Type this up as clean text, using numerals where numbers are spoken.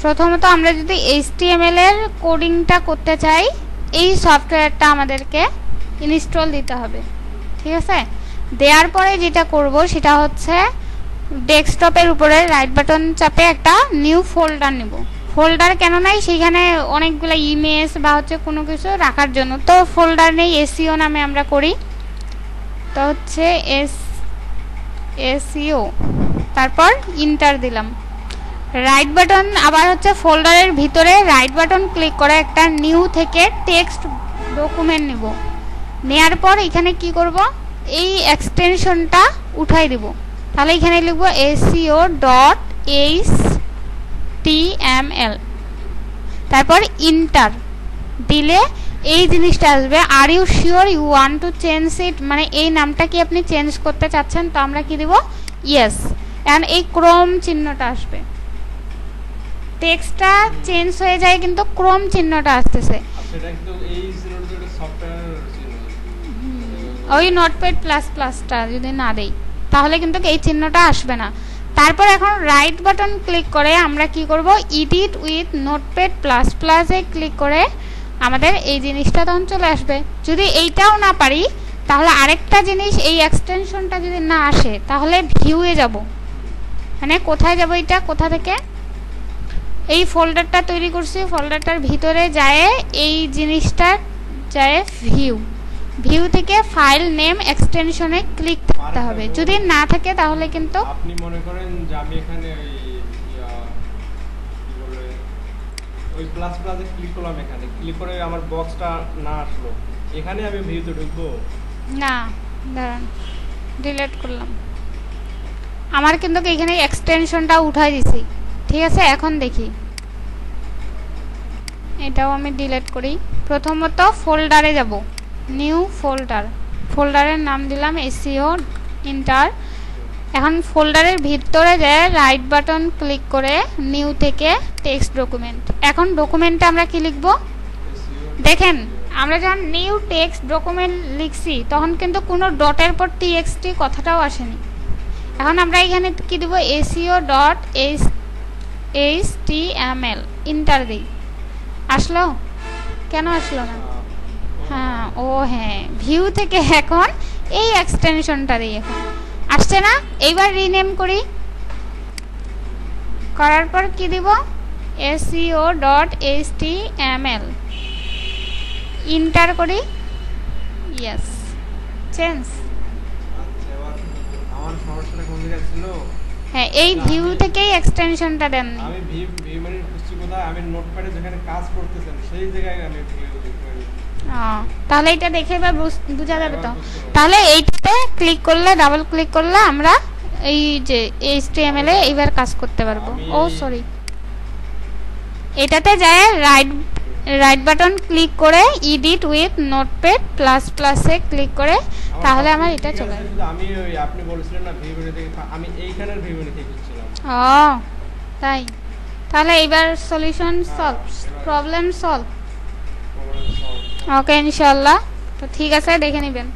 প্রথমত আমরা যদি HTML এর কোডিংটা করতে চাই এই সফটওয়্যারটা আমাদেরকে ইনস্টল দিতে হবে, ঠিক আছে। দেওয়ার পরে যেটা করব সেটা হচ্ছে ডেস্কটপের উপরে রাইট বাটন চাপে একটা নিউ ফোল্ডার নিব। ফোল্ডার কেন নাই, সেখানে অনেকগুলো ইমেজ বা হচ্ছে কোনো কিছু রাখার জন্য, তো ফোল্ডার নেই, SEO নামে আমরা করি। তো হচ্ছে SEO, তারপর ইন্টার দিলাম। রাইট বাটন আবার হচ্ছে ফোল্ডারের ভিতরে রাইট বাটন ক্লিক করে একটা নিউ থেকে টেক্সট ডকুমেন্ট নিব। নেয়ার পর এখানে কি করব, এই এক্সটেনশনটা উঠাই দিব। তাহলে এখানে লিখব SEO.html, তারপর ইন্টার দিলে এই জিনিসটা আসবে। Are you sure you want to change it, মানে এই নামটা কি আপনি চেঞ্জ করতে চাচ্ছেন? তো আমরা কি দিব, ইয়েস। এন্ড এই ক্রোম চিহ্নটা আসবে, টেক্সটটা চেঞ্জ হয়ে যায় কিন্তু ক্রোম চিহ্নটা আসতেছে। সেটা কিন্তু এই জিনিসটা সফটওয়্যার চিহ্ন, ওই নোটপ্যাড প্লাস প্লাসটা যদি না দেই তাহলে কিন্তু এই চিহ্নটা আসবে না। তারপর এখন রাইট বাটন ক্লিক করে আমরা কি করব, এডিট উইথ নোটপ্যাড প্লাস প্লাসে ক্লিক করে আমাদের এই জিনিসটা তখন চলে আসবে। যদি এইটাও না পারি তাহলে আরেকটা জিনিস, এই এক্সটেনশনটা যদি না আসে তাহলে ভিউয়ে যাব। মানে কোথায় যাব, এটা কোথা থেকে, এই ফোল্ডারটা তৈরি করছি, ফোল্ডারটার ভিতরে যায় এই জিনিসটা যায় ভিউ থেকে ফাইল নেম এক্সটেনশনে ক্লিক করতে হবে। যদি না থাকে তাহলে কিন্তু আপনি মনে করেন যে আমি এখানে ওই প্লাস প্লাসে ক্লিক করলাম, এখানে ক্লিক করে আমার বক্সটা না আসলো, এখানে আমি ভিউতে ঢুকবো না, দাঁড়ান ডিলিট করলাম। আমার কিন্তু এখানে এক্সটেনশনটা উঠাই দিছি, ঠিক আছে। এখন দেখি, এটাও আমি ডিলিট করি। প্রথমত ফোল্ডারে যাব, নিউ ফোল্ডার, ফোল্ডারের নাম দিলাম SEO, ইন্টার। এখন ফোল্ডারের ভিতরে যায় রাইট বাটন ক্লিক করে নিউ থেকে টেক্সট ডকুমেন্ট। এখন ডকুমেন্টে আমরা কি লিখব, দেখেন আমরা যখন নিউ টেক্সট ডকুমেন্ট লিখছি তখন কিন্তু কোনো ডটের পর TXT কথাটাও আসেনি। এখন আমরা এখানে কি দেব, SEO.html, ইন্টার দিই। আসলো? কেন আসলো না? হ্যাঁ, ও হ্যাঁ, ভিউ থেকে এখন এই এক্সটেনশনটা দিই, এখন আসছে না। এইবার রিনেম করি, করার পর কি দিব, SEO.html, ইন্টার করি, ইয়েস, চেঞ্জ। আমার সমস্যাটা কোন জায়গায় ছিল, হ্যাঁ এই ভিউ থেকেই এক্সটেনশনটা দেন। আমি ভিউ মানে খুঁজছি কোথায়, আমি নোটপ্যাডে যেখানে কাজ করতেছেন সেই জায়গায় আমি ভিউ তাহলে এটা দেখে বা বোঝা যাবে। তো তাহলে এইটাতে ক্লিক করলে, ডাবল ক্লিক করলে আমরা এই যে HTML এ এইবার কাজ করতে পারবো। ও সরি, এটাতে যায় রাইট বাটন ক্লিক করে এডিট উইথ নোটপ্যাড প্লাস প্লাসে ক্লিক করে, তাহলে আমার এটা চলে আসবে। আমি ওই আপনি বলেছিলেন না ভিউ মেনু থেকে, আমি এইখানের ভিউ মেনু থেকে খুঁজছিলাম। তাই, তাহলে এইবার সলিউশন সলভ, প্রবলেম সলভ। ওকে ইনশাআল্লাহ। তো ঠিক আছে, দেখে নেবেন।